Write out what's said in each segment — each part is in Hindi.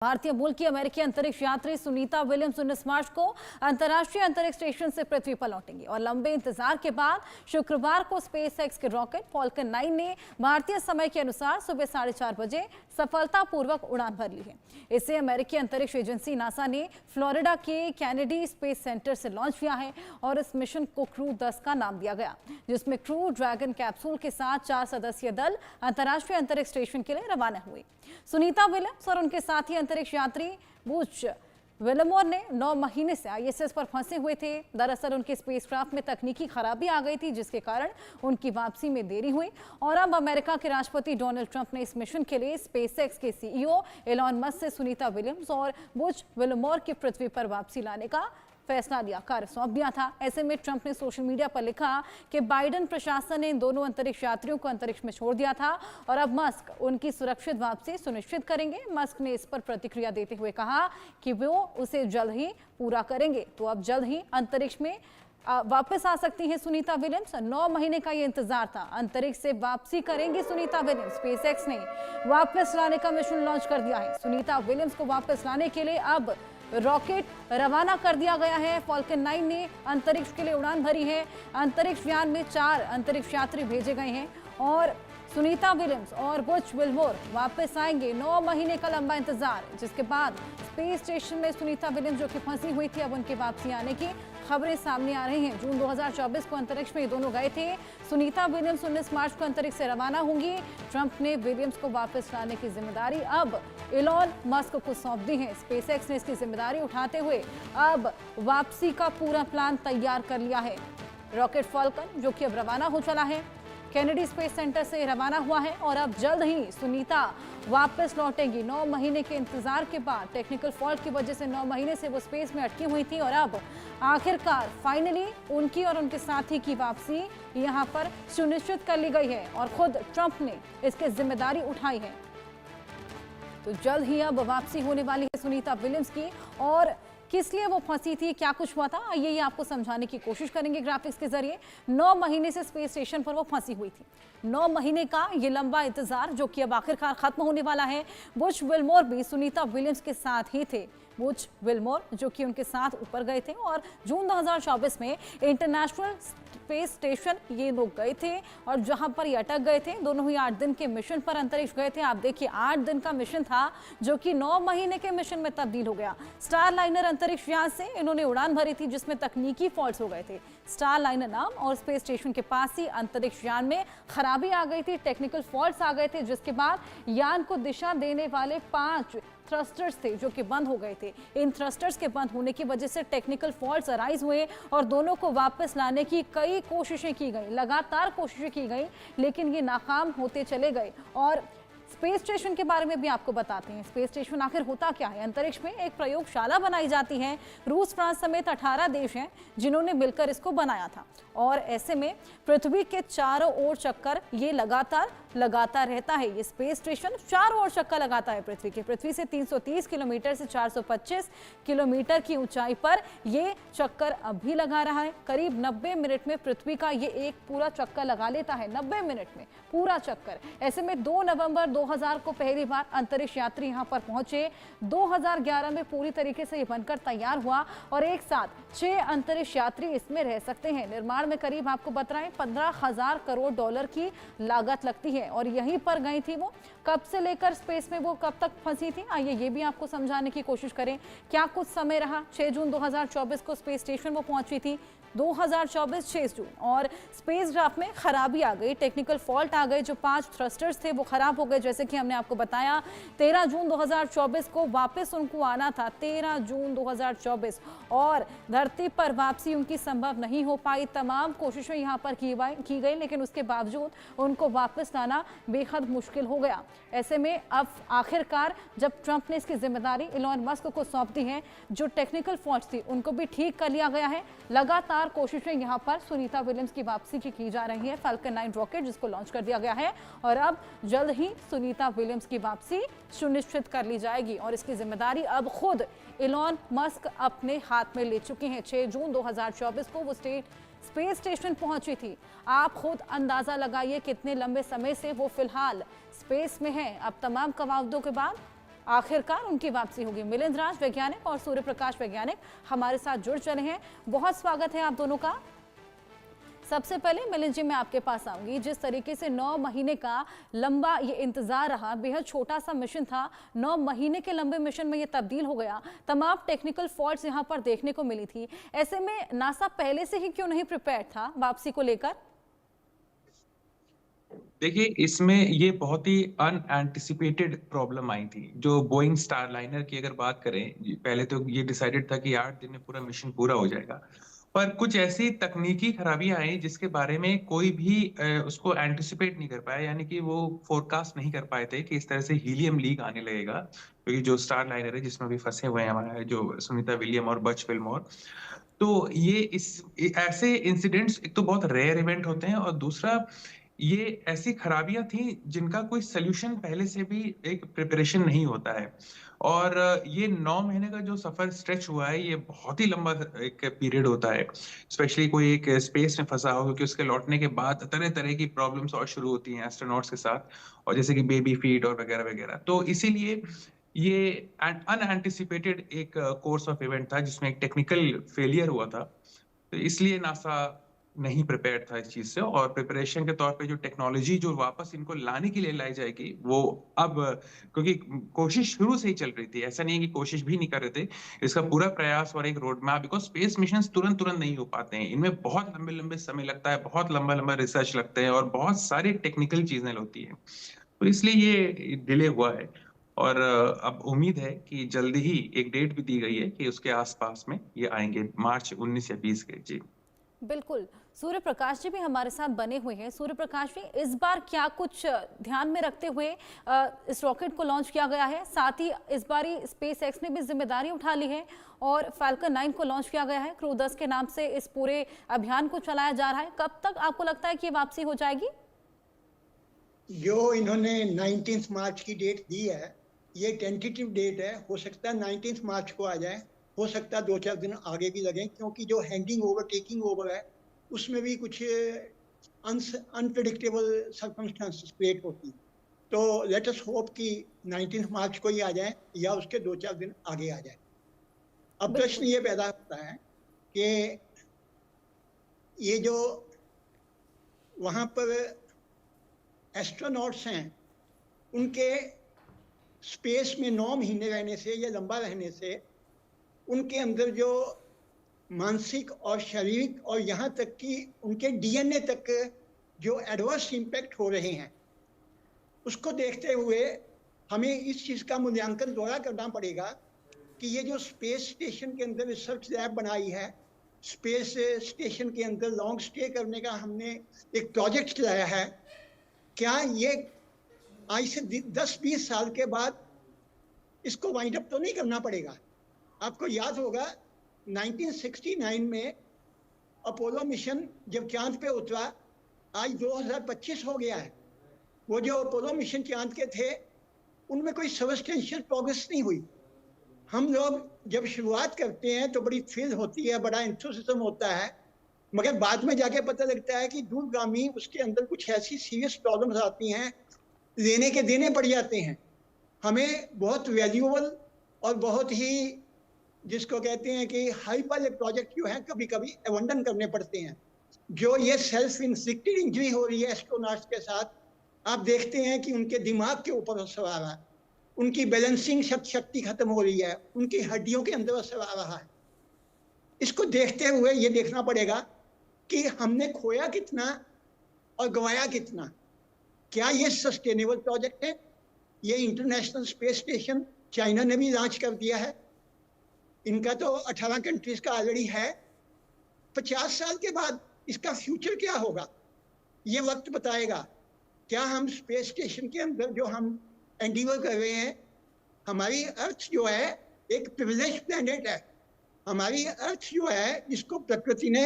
भारतीय मूल की अमेरिकी अंतरिक्ष यात्री सुनीता विलियम्स 19 मार्च को अंतर्राष्ट्रीय अंतरिक्ष स्टेशन से पृथ्वी पर लौटेंगी और लंबे इंतजार के बाद शुक्रवार को स्पेसएक्स के रॉकेट फॉल्कन 9 ने भारतीय समय के अनुसार सुबह 4:30 बजे सफलतापूर्वक उड़ान भर ली है। इसे अमेरिकी अंतरिक्ष एजेंसी नासा ने फ्लोरिडा के कैनेडी स्पेस सेंटर से लॉन्च किया है और इस मिशन को क्रू 10 का नाम दिया गया, जिसमें क्रू ड्रैगन कैप्सूल के साथ 4 सदस्यीय दल अंतर्राष्ट्रीय अंतरिक्ष स्टेशन के लिए रवाना हुए। सुनीता विलियम्स और उनके साथी अंतरिक्ष यात्री बुच विल्मोर ने 9 महीने से आईएसएस पर फंसे हुए थे। दरअसल उनके स्पेसक्राफ्ट में तकनीकी खराबी आ गई थी, जिसके कारण उनकी वापसी में देरी हुई और अब अमेरिका के राष्ट्रपति डोनाल्ड ट्रंप ने इस मिशन के लिए स्पेसएक्स के सीईओ एलॉन मस्क से सुनीता विलियम्स और बुच विल्मोर की पृथ्वी पर वापसी लाने का फैसला लिया, कार्य सौंप दिया था। ऐसे में ट्रंप ने सोशल मीडिया पर लिखा कि बाइडेन प्रशासन ने इन दोनों अंतरिक्ष यात्रियों को अंतरिक्ष में छोड़ दिया था और अब मस्क उनकी सुरक्षित वापसी सुनिश्चित करेंगे। मस्क ने इस पर प्रतिक्रिया देते हुए कहा कि वो उसे जल्द ही पूरा करेंगे। तो अब जल्द ही अंतरिक्ष में वापस आ सकती हैं सुनीता विलियम्स। 9 महीने का ये इंतजार था। अंतरिक्ष से वापसी करेंगी सुनीता विलियम्स। स्पेसएक्स ने वापस लाने का मिशन लॉन्च कर दिया है। सुनीता विलियम्स को वापस लाने के लिए अब रॉकेट रवाना कर दिया गया है। फॉल्कन 9 ने अंतरिक्ष के लिए उड़ान भरी है। अंतरिक्ष यान में 4 अंतरिक्ष यात्री भेजे गए हैं और सुनीता विलियम्स और बुच विल्मोर वापस आएंगे। 9 महीने का लंबा इंतजार, जिसके बाद स्पेस स्टेशन में सुनीता विलियम्स जो कि फंसी हुई थी, अब उनकी वापसी आने की खबरें सामने आ रही हैं। जून 2024 को अंतरिक्ष में ये दोनों गए थे। सुनीता विलियम्स 19 मार्च को अंतरिक्ष से रवाना होंगी। ट्रंप ने विलियम्स को वापस लाने की जिम्मेदारी अब एलॉन मस्क को सौंप दी है। स्पेसएक्स ने इसकी जिम्मेदारी उठाते हुए अब वापसी का पूरा प्लान तैयार कर लिया है। रॉकेट फॉल्कन जो कि अब रवाना हो चला है, कैनेडी स्पेस सेंटर से रवाना हुआ है और अब जल्द ही सुनीता वापस लौटेंगी। 9 महीने के इंतजार के बाद टेक्निकल फॉल्ट की वजह से 9 महीने से वो स्पेस में अटकी हुई थी और अब आखिरकार फाइनली उनकी और उनके साथी की वापसी यहां पर सुनिश्चित कर ली गई है और खुद ट्रंप ने इसकी जिम्मेदारी उठाई है। तो जल्द ही अब वापसी होने वाली है सुनीता विलियम्स की। और किस लिए वो फंसी थी, क्या कुछ हुआ था, ये आपको समझाने की कोशिश करेंगे ग्राफिक्स के जरिए। 9 महीने से स्पेस स्टेशन पर वो फंसी हुई थी। 9 महीने का ये लंबा इंतजार जो कि अब आखिरकार खत्म होने वाला है। बुच विल्मोर भी सुनीता विलियम्स के साथ ही थे। बुच विल्मोर जो कि उनके साथ ऊपर गए थे और जून 2024 में इंटरनेशनल स्पेस स्टेशन ये लोग गए थे और जहां पर ये अटक गए थे। दोनों ही 8 दिन के मिशन पर अंतरिक्ष गए थे। आप देखिए 8 दिन का मिशन था जो कि 9 महीने के मिशन में तब्दील हो गया। स्टार लाइनर अंतरिक्ष यान से इन्होंने उड़ान भरी थी, जिसमें तकनीकी फॉल्ट्स हो गए थे। स्टार लाइनर नाम और स्पेस स्टेशन के पास ही अंतरिक्ष यान में खराबी आ गई थी, टेक्निकल फॉल्ट्स आ गए थे, जिसके बाद यान को दिशा देने वाले 5 थ्रस्टर्स थे जो कि बंद हो गए थे। इन थ्रस्टर्स के बंद होने की वजह से टेक्निकल फॉल्ट्स अराइज हुए और दोनों को वापस लाने की कई कोशिशें की गई, लगातार कोशिशें की गई, लेकिन ये नाकाम होते चले गए। और स्पेस स्टेशन के बारे में भी आपको बताते हैं। स्पेस स्टेशन आखिर होता क्या है? अंतरिक्ष में एक प्रयोगशाला बनाई जाती है। रूस, फ्रांस समेत 18 देश हैं जिन्होंने मिलकर इसको बनाया था और ऐसे में पृथ्वी के चारों ओर चक्कर ये लगातार रहता है। ये स्पेस स्टेशन चारों ओर चक्कर लगाता है पृथ्वी के। पृथ्वी से 330 किलोमीटर से 425 किलोमीटर की ऊंचाई पर ये चक्कर अब भी लगा रहा है। करीब 90 मिनट में पृथ्वी का ये एक पूरा चक्कर लगा लेता है। 90 मिनट में पूरा चक्कर। ऐसे में 2 नवंबर 2000 को पहली बार अंतरिक्ष यात्री यहां पर पहुंचे। 2011 में पूरी तरीके से ये बनकर तैयार हुआ और एक साथ 6 अंतरिक्ष यात्री इसमें रह सकते हैं। निर्माण में करीब आपको बताएं 15,000 करोड़ डॉलर की लागत लगती है और यहीं पर गई थी वो। कब से लेकर स्पेस में वो कब तक फंसी थी, आइए ये भी आपको समझाने की कोशिश करें। क्या कुछ समय रहा? 6 जून 2024 को स्पेस स्टेशन वो पहुंची थी। 2024 6 जून और स्पेस क्राफ्ट में खराबी आ गई, टेक्निकल फॉल्ट आ गए। जो 5 थ्रस्टर्स थे वो खराब हो गए, जैसे कि हमने आपको बताया। 13 जून 2024 को वापस उनको आना था, 13 जून 2024, और धरती पर वापसी उनकी संभव नहीं हो पाई। तमाम कोशिशें यहाँ पर की गई, लेकिन उसके बावजूद उनको वापस लाना बेहद मुश्किल हो गया। ऐसे में अब आखिरकार जब ट्रंप ने इसकी जिम्मेदारी एलॉन मस्क को सौंप दी है, जो टेक्निकल फॉल्ट थी उनको भी ठीक कर लिया गया है। लगातार कोशिशें यहां पर सुनीता विलियम्स की वापसी की जा रही है। फाल्कन 9 रॉकेट जिसको लॉन्च कर दिया गया है और अब जल्द ही सुनीता विलियम्स की वापसी सुनिश्चित कर ली जाएगी और इसकी जिम्मेदारी अब खुद एलॉन मस्क अपने हाथ में ले चुके हैं। 6 जून 2024 को वो स्पेस स्टेशन पहुंची थी। आप खुद अंदाजा लगाइए कितने लंबे समय से वो फिलहाल स्पेस में है। अब तमाम कवायदों के बाद आखिरकार उनकी वापसी होगी। मिलिंद राज वैज्ञानिक और सूर्य प्रकाश वैज्ञानिक हमारे साथ जुड़ चले हैं। बहुत स्वागत है आप दोनों का। सबसे पहले मिलिंद जी मैं आपके पास आऊंगी। जिस तरीके से 9 महीने का लंबा ये इंतजार रहा, बेहद छोटा सा मिशन था, 9 महीने के लंबे मिशन में ये तब्दील हो गया, तमाम टेक्निकल फॉल्ट्स यहाँ पर देखने को मिली थी। ऐसे में नासा पहले से ही क्यों नहीं प्रिपेयर्ड था वापसी को लेकर? देखिए, इसमें ये बहुत ही अनएंटिसिपेटेड प्रॉब्लम आई थी। जो बोइंग स्टारलाइनर की अगर बात करें, पहले तो ये डिसाइडेड था कि 8 दिन में पूरा मिशन पूरा हो जाएगा, पर कुछ ऐसी तकनीकी खराबियां आई जिसके बारे में कोई भी उसको एंटिसिपेट नहीं कर पाया, यानी कि वो फोरकास्ट नहीं कर पाए थे कि इस तरह से हीलियम लीक आने लगेगा। क्योंकि जो स्टारलाइनर है जिसमें भी फंसे हुए हैं हमारे जो सुनीता विलियम और बच विल्मोर, तो ये ऐसे इंसिडेंट्स एक तो बहुत रेयर इवेंट होते हैं, और दूसरा ये ऐसी खराबियां थी जिनका कोई सोल्यूशन पहले से भी एक प्रिपरेशन नहीं होता है। और ये 9 महीने का जो सफर स्ट्रेच हुआ है, ये बहुत ही लंबा एक पीरियड होता है। स्पेशली कोई एक स्पेस में फंसा हो, क्योंकि उसके लौटने के बाद तरह तरह की प्रॉब्लम्स और शुरू होती हैं एस्ट्रोनॉट्स के साथ, और जैसे कि बेबी फीट और वगैरह वगैरह। तो इसीलिए ये अनएंटिसिपेटेड एक कोर्स ऑफ इवेंट था जिसमें एक टेक्निकल फेलियर हुआ था। तो इसलिए नासा नहीं प्रिपेयर्ड था इस चीज से, और प्रिपरेशन के तौर पे जो टेक्नोलॉजी जो वापस इनको लाने के लिए लाई जाएगी वो अब, क्योंकि कोशिश शुरू से ही चल रही थी, ऐसा नहीं है कि कोशिश भी नहीं कर रहे थे, इसका पूरा प्रयास और एक road map, because space mission तुरंत तुरंत नहीं हो पाते हैं, इनमें बहुत लंबे लंबे समय लगता है, बहुत लंबा लंबा रिसर्च लगते हैं, और बहुत सारी टेक्निकल चीजें होती है। तो इसलिए ये डिले हुआ है, और अब उम्मीद है कि जल्दी ही एक डेट भी दी गई है कि उसके आसपास में ये आएंगे, मार्च 19 या 20 के। जी बिल्कुल। सूर्य प्रकाश जी भी हमारे साथ बने हुए हैं। सूर्य प्रकाश जी, इस बार क्या कुछ ध्यान में रखते हुए इस रॉकेट को लॉन्च किया गया है? साथ ही इस बार स्पेस एक्स ने भी जिम्मेदारी उठा ली है और फाल्कन 9 को लॉन्च किया गया है। क्रू 10 के नाम से इस पूरे अभियान को चलाया जा रहा है। कब तक आपको लगता है कि ये वापसी हो जाएगी? जो इन्होंने 19 मार्च की डेट दी है, ये टेंटेटिव डेट है। हो सकता है 19 मार्च को आ जाए, हो सकता है 2-4 दिन आगे भी लगे, क्योंकि जो हैंडिंग ओवर टेकिंग ओवर है उसमें भी कुछ अनप्रेडिक्टेबल सर्कमस्टांसेस क्रिएट होती है। तो लेट अस होप कि 19 मार्च को ही आ जाए या उसके 2-4 दिन आगे आ जाए। अब प्रश्न ये पैदा होता है कि ये जो वहाँ पर एस्ट्रोनॉट्स हैं, उनके स्पेस में 9 महीने रहने से या लंबा रहने से उनके अंदर जो मानसिक और शारीरिक और यहाँ तक कि उनके डीएनए तक जो एडवर्स इम्पैक्ट हो रहे हैं, उसको देखते हुए हमें इस चीज़ का मूल्यांकन दोहरा करना पड़ेगा कि ये जो स्पेस स्टेशन के अंदर रिसर्च लैब बनाई है, स्पेस स्टेशन के अंदर लॉन्ग स्टे करने का हमने एक प्रोजेक्ट चलाया है, क्या ये आज से 10-20 साल के बाद इसको वाइंड अप तो नहीं करना पड़ेगा? आपको याद होगा 1969 में अपोलो मिशन जब चांद पे उतरा, आज 2025 हो गया है। वो जो अपोलो मिशन चांद के थे उनमें कोई सबस्टेंशियल प्रोग्रेस नहीं हुई। हम लोग जब शुरुआत करते हैं तो बड़ी थ्रिल होती है, बड़ा एंथुसिज्म होता है, मगर बाद में जाके पता लगता है कि दूरगामी उसके अंदर कुछ ऐसी सीरियस प्रॉब्लम्स आती हैं, लेने के देने पड़ जाते हैं। हमें बहुत वैल्यूएबल और बहुत ही जिसको कहते हैं कि हाई वाले प्रोजेक्ट जो हैं कभी कभी अबंडन करने पड़ते हैं। जो ये सेल्फ इंफ्लिक्टेड इंजरी हो रही है एस्ट्रोनॉट्स के साथ, आप देखते हैं कि उनके दिमाग के ऊपर असर आ रहा है, उनकी बैलेंसिंग शक्ति खत्म हो रही है, उनकी हड्डियों के अंदर असर आ रहा है। इसको देखते हुए ये देखना पड़ेगा कि हमने खोया कितना और गंवाया कितना। क्या ये सस्टेनेबल प्रोजेक्ट है? ये इंटरनेशनल स्पेस स्टेशन चाइना ने भी लॉन्च कर दिया है, इनका तो 18 कंट्रीज का ऑलरेडी है। 50 साल के बाद इसका फ्यूचर क्या होगा ये वक्त बताएगा। क्या हम स्पेस स्टेशन के अंदर जो हम एंडीवर कर रहे हैं, हमारी अर्थ जो है एक प्रिविलेज प्लैनेट है, हमारी अर्थ जो है जिसको प्रकृति ने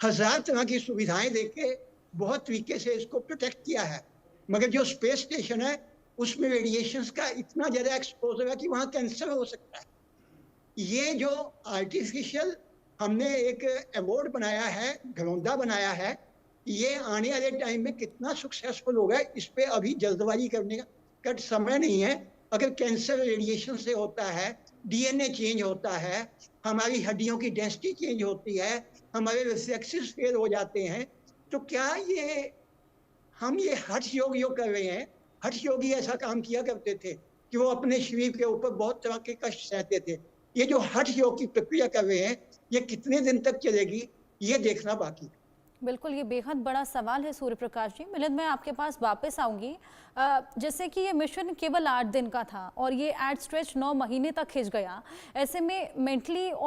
1000 तरह की सुविधाएं देके बहुत तरीके से इसको प्रोटेक्ट किया है, मगर जो स्पेस स्टेशन है उसमें रेडिएशंस का इतना ज़्यादा एक्सपोजर है कि वहाँ कैंसर हो सकता है। ये जो आर्टिफिशियल हमने एक अवार्ड बनाया है, घरौंदा बनाया है, ये आने वाले टाइम में कितना सक्सेसफुल होगा इस पे अभी जल्दबाजी करने का समय नहीं है। अगर कैंसर रेडिएशन से होता है, डीएनए चेंज होता है, हमारी हड्डियों की डेंसिटी चेंज होती है, हमारे रिफ्लेक्सेस फेल हो जाते हैं, तो क्या हम ये हठ योग कर रहे हैं? हठ योगी ऐसा काम किया करते थे कि वो अपने शरीर के ऊपर बहुत तरह के कष्ट सहते थे। ये जो हठ योग की प्रक्रिया कर रहे हैं, ये कितने दिन तक चलेगी, ये देखना बाकी है। बिल्कुल, ये बेहद बड़ा सवाल है सूर्य प्रकाश जी। मिलिंद, मैं आपके पास वापस आऊंगी। जैसे कि ये मिशन केवल 8 दिन का था और ये एड स्ट्रेच 9 महीने तक खिंच गया, ऐसे में मेंटली